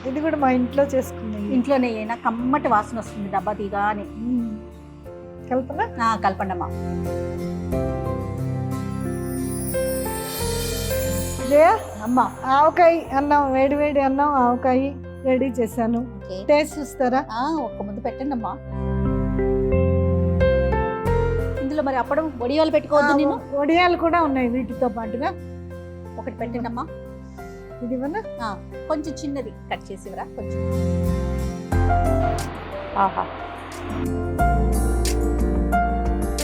ఇది కూడా మా ఇంట్లో చేసుకున్నాయి. ఇంట్లోనే అయినా కమ్మటి వాసన వస్తుంది డబ్బా తీగానే. కల్పన కలపండి అమ్మా. అమ్మా ఆవకాయ అన్నం, వేడి వేడి అన్నం ఆవకాయ రెడీ చేశాను. టేస్ట్ చూస్తారా? ఒక్క ముద్ద పెట్టండి అమ్మా. ఇందులో మరి అప్పడం వడియాలు పెట్టుకోవద్దు నేను? వడియాలు కూడా ఉన్నాయి వీటితో పాటుగా. ఒకటి పెట్టండి అమ్మా. ఇది కొంచెం చిన్నది కట్ చేసివరా కొంచెం. ఆహా,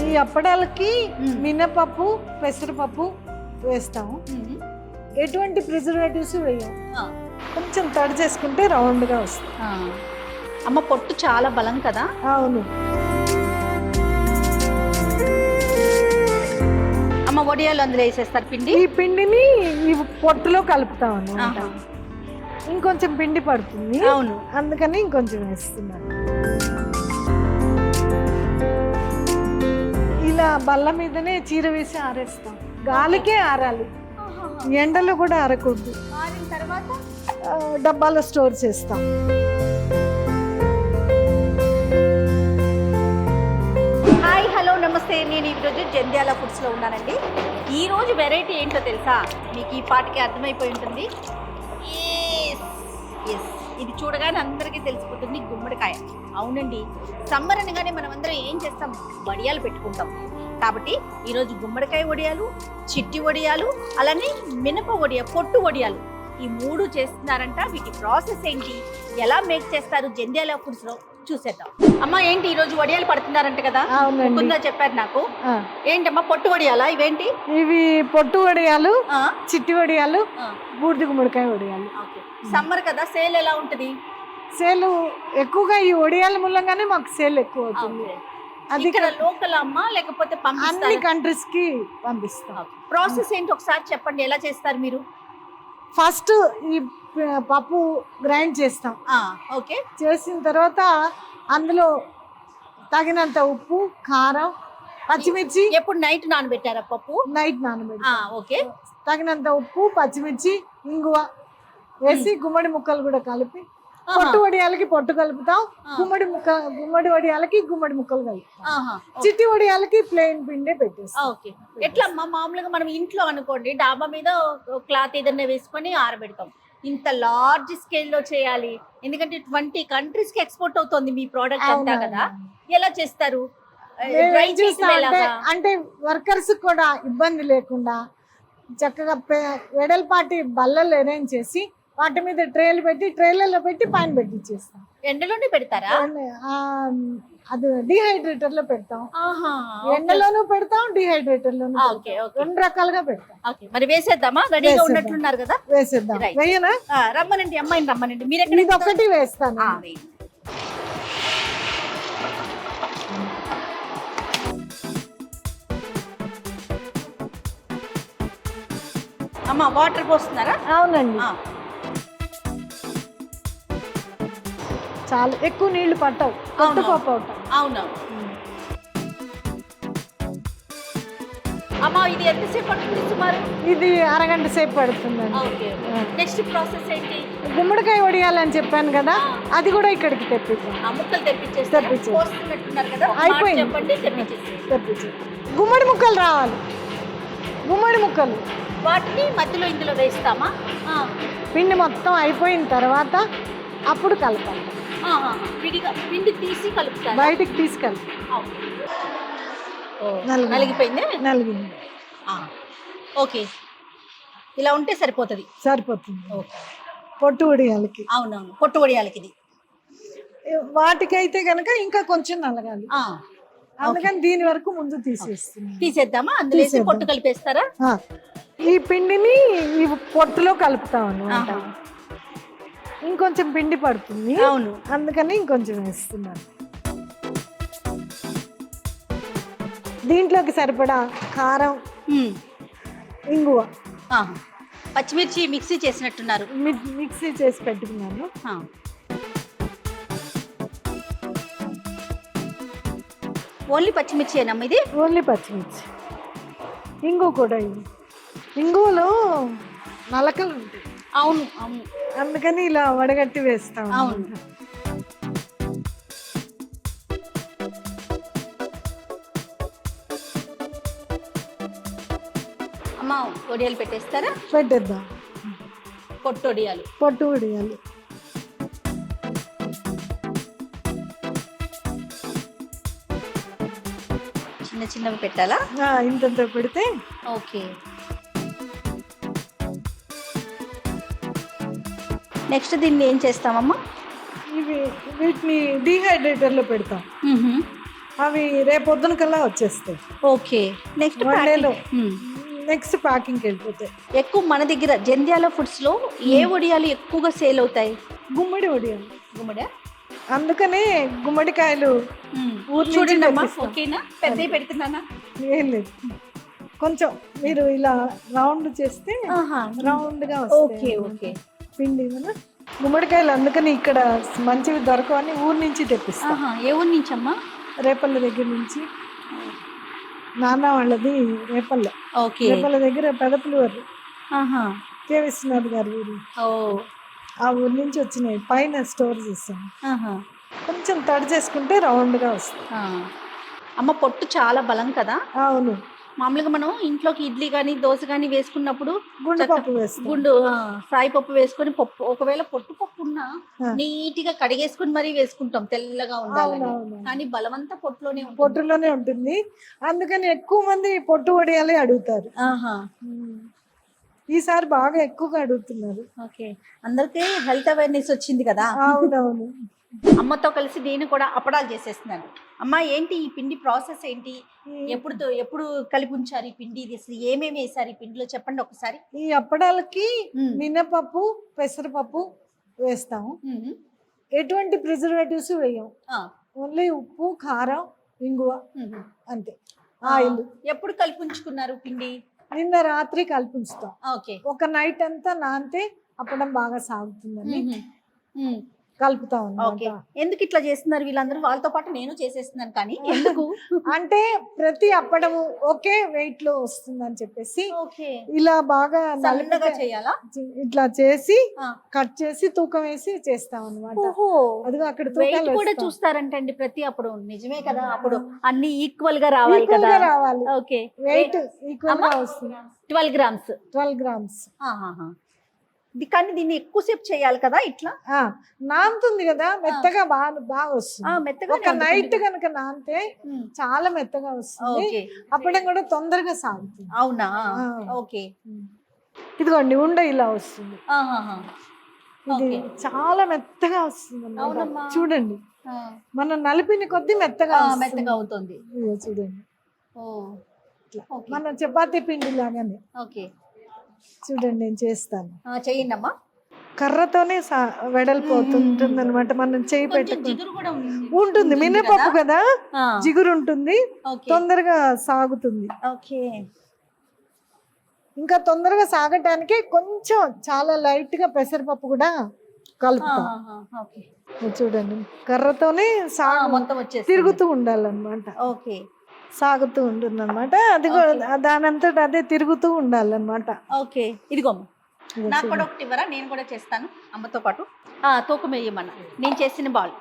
ఈ అప్పడాలకి మినపప్పు, పెసరపప్పు వేస్తాము. ఎటువంటి ప్రిజర్వేటివ్స్ వేయం. కొంచెం తడి చేసుకుంటే రౌండ్గా వస్తుంది. అమ్మ పొట్టు చాలా బలం కదా. అవును అమ్మ. వడియాలు అందులో వేసేస్తారు పిండి. ఈ పిండిని ఈ పొట్టులో కలుపుతాం అన్నమాట. ఇంకొంచెం పిండి పడుతుంది. అవును, అందుకని ఇంకొంచెం వేస్తున్నాను. ఇలా బల్ల మీదనే చీర వేసి ఆరేస్తాం. గాలికే ఆరాలి, ఎండలో కూడా ఆరకూడదు. ఆరిన తర్వాత డబ్బాలో స్టోర్ చేస్తాం. హాయ్, హలో, నమస్తే. నేను ఈరోజు జంధ్యాల ఫుడ్స్లో ఉన్నానండి. ఈరోజు వెరైటీ ఏంటో తెలుసా? మీకు ఈ పాటికి అర్థమైపోయి ఉంటుంది. ఇది చూడగానే అందరికీ తెలిసిపోతుంది, గుమ్మడికాయ. అవునండి, సమ్మర్ అనగానే మనం అందరం ఏం చేస్తాం? వడియాలు పెట్టుకుంటాం. కాబట్టి ఈరోజు గుమ్మడికాయ వడియాలు, చిట్టి వడియాలు, అలానే మినప వడియ, పొట్టు వడియాలు, ఈ 3 చేస్తున్నారంట. వీటి ప్రాసెస్ ఏంటి, ఎలా మేక్ చేస్తారు జంధ్యాల ఫుడ్స్లో చూసేద్దాం. అమ్మ, ఏంటి ఈరోజు వడియాలు పడుతున్నారంట కదా? ముందుగా చెప్పారు నాకు. ఏంటమ్మా, పొట్టు వడియాలా? ఇవేంటి? ఇవి పొట్టు వడియాలు, చిట్టి వడియాలు, బూడిద గుమ్మడికాయ వడియాలు. సమ్మర్ కదా, సేల్ ఎలా ఉంటది? సేల్ ఎక్కువగా ఈ వడియాల మూలంగానే మాకు సేల్ ఎక్కువ అవుతుంది. అది ఇక్కడ లోకల్ అమ్మా, లేకపోతే అన్ని కంట్రీస్ కి పంపిస్తాం. ప్రాసెస్ ఏంటి ఒకసారి చెప్పండి, ఎలా చేస్తారు మీరు? ఫస్ట్ ఈ పప్పు గ్రైండ్ చేస్తాం. ఓకే. చేసిన తర్వాత అందులో తగినంత ఉప్పు, కారం, పచ్చిమిర్చి. ఎప్పుడు నైట్ నానబెట్టారా పప్పు? నైట్ నానబెట్టి. ఓకే. తగినంత ఉప్పు, పచ్చిమిర్చి, ఇంగువ వేసి గుమ్మడి ముక్కలు కూడా కలిపి, పొట్టు వడియాలకి పొట్టు కలుపుతాం, గుమ్మడి వడియాలకి గుమ్మడి ముక్కలు కలుపుతాం, చిట్టి వడియాలకి ప్లెయిన్ పిండే పెట్టేస్తాం. ఓకే. ఎట్లా అమ్మా, మామూలుగా మనం ఇంట్లో అనుకోండి, డాబా మీద క్లాత్ ఏదైనా వేసుకొని ఆరబెడతాం. ఇంత లార్జ్ స్కేల్లో చేయాలి, ఎందుకంటే 20 కంట్రీస్ కి ఎక్స్పోర్ట్ అవుతుంది మీ ప్రోడక్ట్ అంతా కదా. ఎలా చేస్తారు? అంటే వర్కర్స్ కూడా ఇబ్బంది లేకుండా చక్కగా వెడల్పాటి బల్లలు అరేంజ్ చేసి వాటి మీద ట్రేలు పెట్టి, ట్రేలలో పెట్టి పైన పెట్టిచ్చేస్తాం. ఎండలోనే పెడతారా? అది డిహైడ్రేటర్ లో పెడతాం. ఎండలోనూ పెడతాం, డిహైడ్రేటర్ లోను. రెండు రకాలుగా పెడతాం. మరి వేసేద్దామా? రెడీగా ఉన్నట్లున్నారు కదా, వేసేద్దాం. వేయనా? రమ్మనండి, అమ్మాయిని రమ్మనండి. మీరు ఎక్కడ? ఇది ఒకటి వేస్తాను. అమ్మా, వాటర్ పోస్తున్నారా? అవునండి. చాలా ఎక్కువ నీళ్లు పట్టవు, పప్పు అవుతాం. అవునవును. అమ్మా, ఇది ఎంతసేపు పడుతుంది సుమారు? ఇది అరగంట సేపు పడుతుందండి. నెక్స్ట్ ప్రాసెస్ ఏంటి? గుమ్మడికాయ వడియాలని చెప్పాను కదా, అది కూడా ఇక్కడికి తెప్పించాం. ముక్కలు తెప్పించేస్తున్నట్టున్నారు కదా, అయిపోయింది. తెప్పించి గుమ్మడి ముక్కలు రావాలి. గుమ్మడి ముక్కలు వాటిని మధ్యలో ఇందులో వేస్తామా? పిండి మొత్తం అయిపోయిన తర్వాత అప్పుడు కలపాలి. పిండి తీసి కలుపుతారు, బయటికి తీసి కలిపి. నలిగిపోయింది. నలిగింది. ఓకే, ఇలా ఉంటే సరిపోతుంది. పొట్టు వడియాలకి. అవునవును, పొట్టు వడియాలకి. ఇది వాటికైతే కనుక ఇంకా కొంచెం నలగాలి, అందుకని దీని వరకు ముందు తీసేద్దామా? అందులో పొట్టు కలిపేస్తారా? ఈ పిండిని ఈ పొట్టులో కలుపుతాం అన్నమాట. ఇంకొంచెం పిండి పడుతుంది. అవును, అందుకని ఇంకొంచెం వేస్తున్నాను. దీంట్లోకి సరిపడా కారం, ఇంగువ, పచ్చిమిర్చి మిక్సీ చేసినట్టున్నారు. మిక్సీ చేసి పెట్టుకున్నాను. ఓన్లీ పచ్చిమిర్చి ఏనమ్మా ఇది? ఓన్లీ పచ్చిమిర్చి. ఇంగువ కూడా. ఇది ఇంగువలో నలకలు ఉంటాయి. అవును అవును, అందుకని ఇలా వడగట్టి వేస్తాం. అవును. అమ్మ వడియాలు పెట్టేస్తారా? పెట్టేద్దాం. పొట్టు వడియాలు. పొట్టు వడియాలు చిన్న చిన్నవి పెట్టాలా? ఇంతంత పెడితే. ఓకే. నెక్స్ట్ దీన్ని ఏం చేస్తామమ్మా? వీటిని డీహైడ్రేటర్లో పెడతాం. అవి రేపొద్దున కల్లా వచ్చేస్తాయి. ఓకే. నెక్స్ట్ నెక్స్ట్ ప్యాకింగ్కి వెళ్ళిపోతాయి. ఎక్కువ మన దగ్గర జంధ్యాల ఫుడ్స్ లో ఏ వడియాలు ఎక్కువగా సేల్ అవుతాయి? గుమ్మడి వడియాలు. గుమ్మడి. అందుకనే గుమ్మడికాయలు చూడండి అమ్మా. ఓకేనా? పెద్దవి పెడుతున్నానా? ఏం లేదు, కొంచెం మీరు ఇలా రౌండ్ చేస్తే రౌండ్ గా ఓకే. ఓకే. పిండి గుమ్మడికాయలు అందుకని ఇక్కడ మంచివి దొరకవని ఊరు నుంచి తెప్పిస్తాం. ఏ ఊరు నుంచి అమ్మా? రేపల్ల దగ్గర నుంచి. నాన్న వాళ్ళది రేపల్ల. రేపల్ల దగ్గర పెదపులివారు కే విశ్వనాథ్ గారు ఊరు. ఆ ఊరు నుంచి వచ్చినాయి. పైన స్టోర్ చేస్తాం. కొంచెం తడి చేసుకుంటే రౌండ్ గా వస్తుంది. అమ్మ పొట్టు చాలా బలం కదా? అవును. మామూలుగా మనం ఇంట్లోకి ఇడ్లీ కానీ దోశ కానీ వేసుకున్నప్పుడు గుండు పప్పు వేస్తాం. సాయి పప్పు వేసుకొని పప్పు, ఒకవేళ పొట్టు పప్పు ఉన్నా నీట్ గా కడిగేసుకుని మరీ వేసుకుంటాం తెల్లగా ఉండాలి. కానీ బలమంతా పొట్టులోనే ఉంటుంది. అందుకని ఎక్కువ మంది పొట్టు వడియాలే అడుగుతారు. ఈసారి బాగా ఎక్కువగా అడుగుతున్నారు. ఓకే. అందరికీ హెల్త్ అవేర్నెస్ వచ్చింది కదా? అవునవును. అమ్మతో కలిసి నేను కూడా అప్పడాలు చేసేస్తున్నాను. అమ్మ ఏంటి ఈ పిండి ప్రాసెస్ ఏంటి? ఎప్పుడు కలిపి ఉంచారు ఈ పిండి? ఇది అసలు ఏమేమి వేసారు ఈ పిండిలో చెప్పండి ఒకసారి. ఈ అప్పడాలకి మినపప్పు, పెసరపప్పు వేస్తాము. ఎటువంటి ప్రిజర్వేటివ్స్ వేయం. ఓన్లీ ఉప్పు, కారం, ఇంగువ అంతే. ఆయిల్. ఎప్పుడు కలిపి ఉంచుకున్నారు పిండి? నిన్న రాత్రి కలిపి ఉంచుతాం. ఓకే. ఒక నైట్ అంతా నానితే అప్పడం బాగా సాగుతుందని కలుపుతాం అన్నమాట. ఎందుకు ఇట్లా చేస్తున్నారు వీళ్ళందరూ? వాళ్ళతో పాటు నేను చేసేస్తున్నాను కానీ ఎందుకు అంటే ప్రతి అప్పడము ఒకే వెయిట్ లో వస్తుందని చెప్పేసి ఇలా బాగా నల్లగా చేయాలా? ఇట్లా చేసి కట్ చేసి తూకం వేసి చేస్తాం అన్నమాట. అదిగో అక్కడ వెయిట్ కూడా చూస్తారంటండి ప్రతి అప్పుడు. నిజమే కదా? అప్పుడు అన్ని ఈక్వల్ గా రావాలి కదా? రావాలి. ఓకే. వెయిట్ ఈక్వల్ గా వస్తుంది. 12 గ్రామ్స్. 12 గ్రామ్స్. కానీ దీన్ని ఎక్కువసేపు చేయాలి కదా? ఇట్లా నానుతుంది కదా, మెత్తగా బాగా వస్తుంది. మెత్తగా ఒక నైట్ కనుక నానితే చాలా మెత్తగా వస్తుంది. అప్పడం కూడా తొందరగా సాగుతుంది. అవునా? ఓకే. ఇదిగోండి ఉండ ఇలా వస్తుంది. ఇది చాలా మెత్తగా వస్తుంది. చూడండి, మనం నలిపిన కొద్దీ మెత్తగా అవుతుంది. చూడండి, మన చపాతీ పిండి లాగానే. ఓకే. చూడండి, నేను చేస్తాను. చెయ్యండి అమ్మా. కర్రతోనే వెడల్పోతుంటుంది అనమాట. మనం చేయి పెట్టుకుని ఉంటుంది. మినపప్పు కదా, జిగురు ఉంటుంది, తొందరగా సాగుతుంది. ఓకే. ఇంకా తొందరగా సాగటానికి కొంచెం చాలా లైట్ గా పెసరపప్పు కూడా కలుపుతాం. చూడండి, కర్రతోనే తిరుగుతూ ఉండాలన్నమాట. ఓకే. సాగుతూ ఉంటుంది అనమాట. అది దానంతట అదే తిరుగుతూ ఉండాలన్నమాట. ఓకే. ఇదిగో నాకు కూడా ఒకటి ఇవ్వరా? నేను కూడా చేస్తాను అమ్మతో పాటు. తూకం వేయమన్నా. నేను చేసిన బాల్.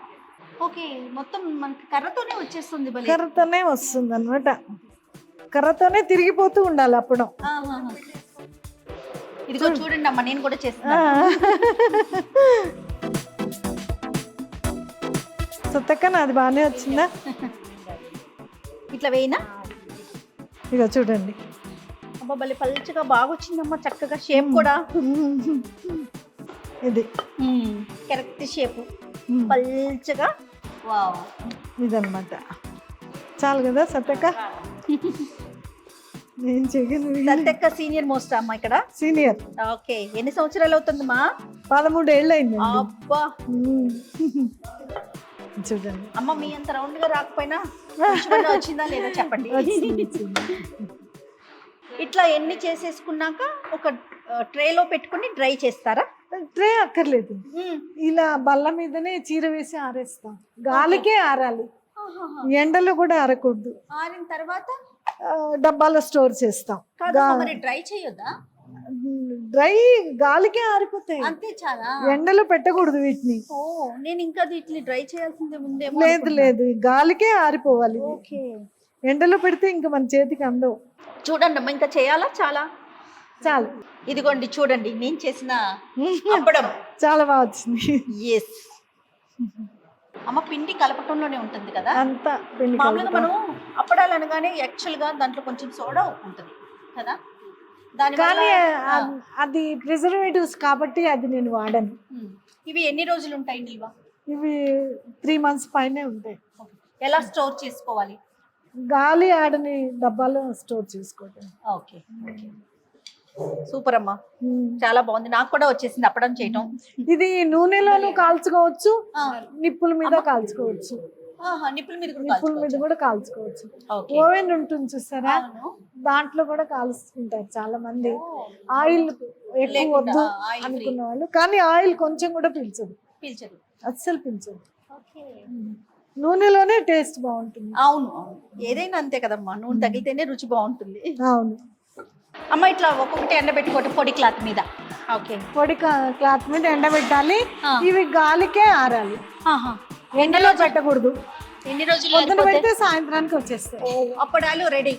ఓకే. మొత్తం మనకి కర్రతోనే వచ్చేస్తుంది. కర్రతోనే వస్తుంది అనమాట. కర్రతోనే తిరిగిపోతూ ఉండాలి అప్పుడు. ఇదిగో చూడండి అమ్మ, నేను కూడా చేస్తాను. సొత్తక్క నాది బాగానే వచ్చిందా? ఇట్లా వేయినా? ఇక చూడండి, అబ్బా భలే పల్చగా బాగా వచ్చిందమ్మా. చక్కగా షేప్ కూడా ఇది కరెక్ట్ షేప్, పల్చగా. వావ్, ఇదన్నమాట. చాలు కదా సత్తక్క? నేను చెయ్యను. సత్తక్క సీనియర్ మోస్ట్ అమ్మా ఇక్కడ. సీనియర్. ఓకే. ఎన్ని సంవత్సరాలు అవుతుందమ్మా? 13 ఏళ్ళు అయింది. అబ్బా. చూడండి అమ్మ, మీ అంత రౌండ్ గా రాకపోయినా వచ్చిందా లేదా చెప్పండి. ఇట్లా ఎన్ని చేసేసుకున్నాక ఒక ట్రేలో పెట్టుకుని డ్రై చేస్తారా? ట్రే అక్కర్లేదు, ఇలా బల్ల మీదనే చీర వేసి ఆరేస్తాం. గాలికే ఆరాలి, ఎండలో కూడా ఆరకూడదు. ఆరిన తర్వాత డబ్బాలో స్టోర్ చేస్తాం. డ్రై చేయొద్దా? డ్రై గాలికే ఆరిపోతాయి. అంతే చాలా. ఎండలో పెట్టకూడదు వీటిని. ఓ నేను ఇంకా వీటిని డ్రై చేయాల్సిందే ముందేమో. లేదు లేదు, గాలికే ఆరిపోవాలి. ఓకే. ఎండలో పెడితే ఇంకా మన చేతికి అందవు. చూడండి అమ్మ, ఇంకా చేయాలా? చాలా చాలు. ఇదిగోండి చూడండి నేను చేసిన అప్పడం. చాలా బాగా వచ్చింది. ఎస్ అమ్మ, పిండి కలపటంలోనే ఉంటుంది కదా అంతా పిండి మామూలుగా. మనం అప్పడాలు అనగానే యాక్చువల్ గా దాంట్లో కొంచెం సోడా ఉంటుంది కదా, దాని కానీ అది ప్రిజర్వేటివ్స్ కాబట్టి అది నేను వాడను. ఇవి ఎన్ని రోజులు ఉంటాయి నిల్వ? ఇవి 3 months పైనే ఉంటాయి. ఎలా స్టోర్ చేసుకోవాలి? గాలి ఆడని డబ్బాలో స్టోర్ చేసుకోవటం. ఓకే, సూపర్ అమ్మా, చాలా బాగుంది. నాకు కూడా వచ్చేసింది అప్పడం చేయటం. ఇది నూనెలోనూ కాల్చుకోవచ్చు, నిప్పుల మీద కాల్చుకోవచ్చు. నిప్పుల మీద కూడా కాల్చుకోవచ్చు. ఓవెన్ ఉంటుంది చూసారా, దాంట్లో కూడా కాల్చుకుంటారు చాలా మంది. ఆయిల్ ఎక్కువ వద్దు అనుకున్న వాళ్ళు, కానీ ఆయిల్ కొంచెం కూడా పీల్చదు, అస్సలు పీల్చదు. నూనెలోనే టేస్ట్ బాగుంటుంది. అవును అవును, ఏదైనా అంతే కదమ్మా, నూనె తగిలితేనే రుచి బాగుంటుంది. అవును అమ్మ, ఇట్లా ఒక్కొక్కటి ఎండబెట్టుకోవటం పొడి క్లాత్ మీద. ఓకే, పొడి క్లాత్ మీద ఎండబెట్టాలి. ఇవి గాలికే ఆరాలి, ఎండలో పెట్టకూడదు. ఎన్ని రోజులు పొద్దున పెడితే సాయంత్రానికి వచ్చేస్తాయి. అప్పడాలు రెడీ.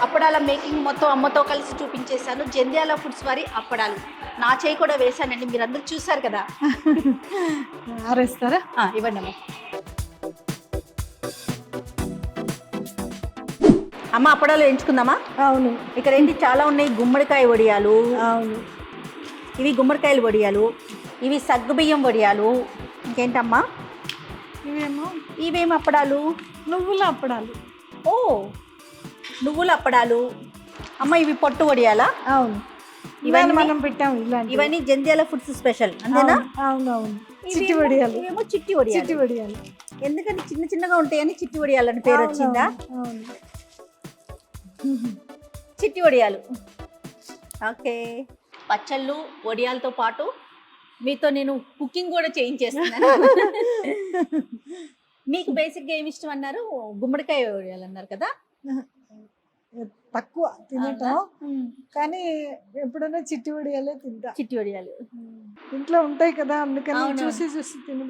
అప్పడాల మేకింగ్ మొత్తం అమ్మతో కలిసి చూపించేశాను. జంధ్యాల ఫుడ్స్ వారి అప్పడాలు. నా చేయి కూడా వేశానండి, మీరు అందరూ చూసారు కదా. ఆరేస్తారా? ఇవ్వండి అమ్మ. అమ్మ, అప్పడాలు ఎంచుకుందామా? అవును. ఇక్కడ ఏంటి చాలా ఉన్నాయి. గుమ్మడికాయ వడియాలు. అవును, ఇవి గుమ్మడికాయలు వడియాలు. ఇవి సగ్గుబియ్యం వడియాలు. ఇంకేంటమ్మా? ఇవేమో అప్పడాలు, నువ్వుల అప్పడాలు. ఓ, నువ్వుల అప్పడాలు. అమ్మ, ఇవి పొట్టు వడియాలా? అవును, ఇవన్నీ మనం పెట్టాము. ఇవన్నీ జంధ్యాల ఫుడ్స్ స్పెషల్ అంతేనా? అవునవును. చిట్టి వడియాలు. ఇవేమో చిట్టి వడియాలు. ఎందుకని చిన్న చిన్నగా ఉంటాయని చిట్టి వడియాలని పేరు వచ్చిందా? చిట్టి వడియాలు. ఓకే, పచ్చళ్ళు వడియాలతో పాటు మీతో నేను కుకింగ్ కూడా చేయించేస్తున్నాను. మీకు బేసిక్గా ఏమి ఇష్టం అన్నారు? గుమ్మడికాయ వడియాలు అన్నారు కదా. తక్కువ తినటం, కానీ ఎప్పుడైనా చిట్టి వడియాలే తింటా. చిట్టి వడియాలు ఇంట్లో ఉంటాయి కదా, అందుకని చూసి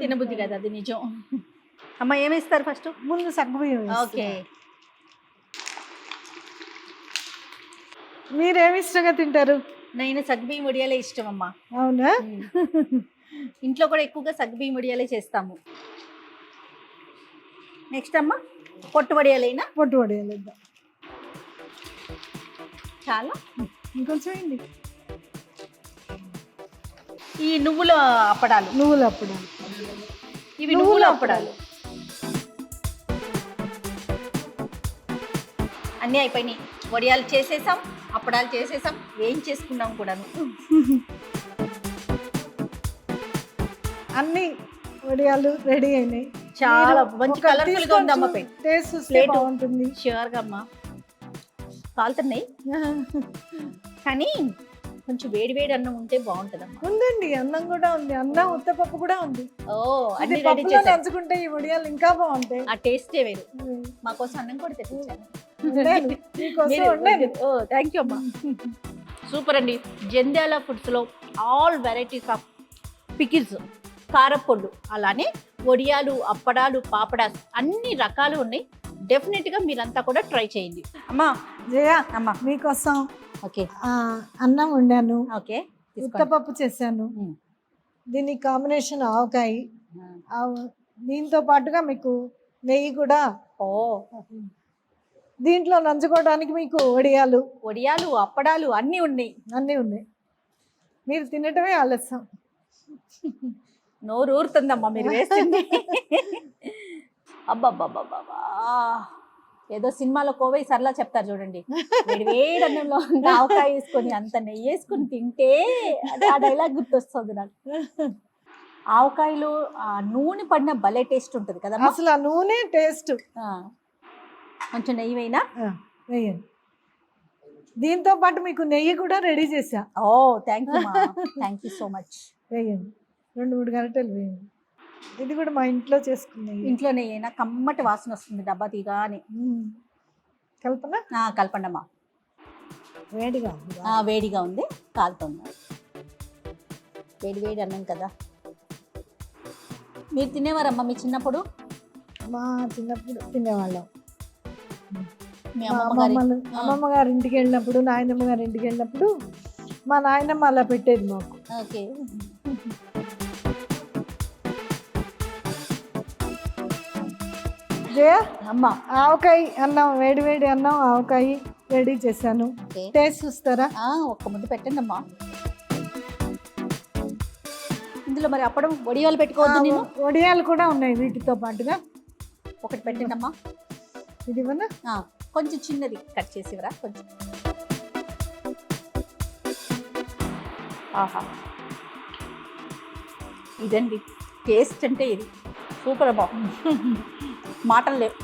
తినబుద్ధి కదా, అది నిజం. అమ్మ, ఏమేస్తారు ఫస్ట్? ముందు సగ్గుబియ్యం. ఓకే, మీరేమి ఇష్టంగా తింటారు? నేను సగ్గుబియ్యం వడియాలే ఇష్టం అమ్మా. అవునా? ఇంట్లో కూడా ఎక్కువగా సగ్గుబియ్యం వడియాలే చేస్తాము. నెక్స్ట్ అమ్మా, పొట్టు వడియాలైనా? పొట్టు వడియాలు చాలా, ఇంకొంచెం ఏంటి? ఈ నువ్వుల అప్పడాలు. ఇవి నువ్వుల అప్పడాలు. అన్నీ అయిపోయినాయి. వడియాలు చేసేసాం, అప్పడాలు చేసేసాం, వేయించేసుకున్నాం కూడాను. అన్ని వడియాలు రెడీ అయినాయి. చాలా మంచి కలర్ఫుల్ గా ఉంది అమ్మ. టేస్ట్ బాగుంటుంది. ష్యూర్ గా అమ్మా. కాలుతున్నాయి కానీ కొంచెం వేడి వేడి అన్నం ఉంటే బాగుంటదమ్మా. ఉందండి, అన్నం కూడా ఉంది. అన్నం ఉత్తపప్పు కూడా ఉంది. ఓ, అన్ని రెడీ చేసి నంచుకుంటే ఈ వడియాలు ఇంకా బాగుంటాయి. ఆ టేస్టే వేరు. మా కోసం అన్నం కూడా తెప్పించాను. ఓ, థ్యాంక్ యూ అమ్మా. సూపర్ అండి. జంధ్యాల ఫుడ్స్ లో ఆల్ వెరైటీస్ ఆఫ్ పికిల్స్, కారపొళ్ళు, అలానే వడియాలు, అప్పడాలు, పాపడాస్ అన్ని రకాలు ఉన్నాయి. డెఫినెట్ గా మీరంతా కూడా ట్రై చేయండి. అమ్మా జయ, అమ్మా మీకోసం ఓకే అన్నం వండాను. ఓకే, ఉత్తపప్పు చేశాను. దీని కాంబినేషన్ ఆవకాయ. దీంతో పాటుగా మీకు నెయ్యి కూడా. ఓ, దీంట్లో నంచుకోవడానికి మీకు వడియాలు, అప్పడాలు అన్నీ ఉన్నాయి. మీరు తినటమే ఆలస్యం. నోరు ఊరుతుందమ్మా మీరు వేస్తుంది. అబ్బబ్బబ్బబ్బా, ఏదో సినిమాలో కోవై సర్లా చెప్తారు చూడండి, వేడి అన్నంలో ఆవకాయ వేసుకొని అంత నెయ్యి వేసుకొని తింటే ఆ డైలాగ్ గుర్తొస్తుంది నాకు. ఆవకాయలో నూనె పడిన భలే టేస్ట్ ఉంటుంది కదా అసలు. ఆ నూనె టేస్ట్. కొంచెం నెయ్యి వేయండి. దీంతో పాటు మీకు నెయ్యి కూడా రెడీ చేసా. ఓ, థ్యాంక్ యూ సో మచ్. వేయండి, 2-3 గంటలు వేయండి. ఇది కూడా మా ఇంట్లో చేసుకున్నాయి. ఇంట్లో నెయ్యి కమ్మటి వాసన వస్తుంది డబ్బా తీగానే. కల్పన, కలపండి అమ్మా. వేడిగా ఉంది వేడిగా ఉంది, కాలుతుంది. వేడి వేడి అన్నం కదా. మీరు తినేవారమ్మా మీ చిన్నప్పుడు? మా చిన్నప్పుడు తినేవాళ్ళం. మీ మా అమ్మమ్మ గారి అమ్మమ్మ గారి ఇంటికి వెళ్ళినప్పుడు, నాయనమ్మ గారి ఇంటికి వెళ్ళినప్పుడు మా నాయనమ్మ అలా పెట్టేది మాకు. ఓకే. జయ అమ్మ ఆవకాయ అన్నం, వేడి వేడి అన్నం ఆవకాయ రెడీ చేశాను. ఓకే. టేస్ట్ చూస్తారా? ఒక్క ముద్ద పెట్టండి అమ్మా. ఇందులో మరి అప్పడం వడియాలు పెట్టుకోవద్దు నేను? వడియాలు కూడా ఉన్నాయి వీటితో పాటుగా. ఒకటి పెట్టండి అమ్మా. ఇది ఇవ్వనా? కొంచెం చిన్నది కట్ చేసివరా కొంచెం. ఆహా, ఇదండి టేస్ట్ అంటే ఇది. సూపర్ అబ్బా, మాటలు లేవు.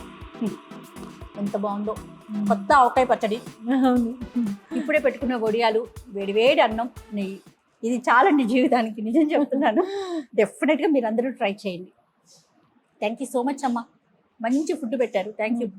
ఎంత బాగుందో. కొత్త ఆవకాయ పచ్చడి, అవును. ఇప్పుడే పెట్టుకున్న వడియాలు, వేడి వేడి అన్నం, నెయ్యి. ఇది చాలండి జీవితానికి, నిజం చెప్తున్నాను. డెఫినెట్గా మీరు అందరూ ట్రై చేయండి. థ్యాంక్ యూ సో మచ్ అమ్మా, మంచి ఫుడ్ పెట్టారు. Thank you.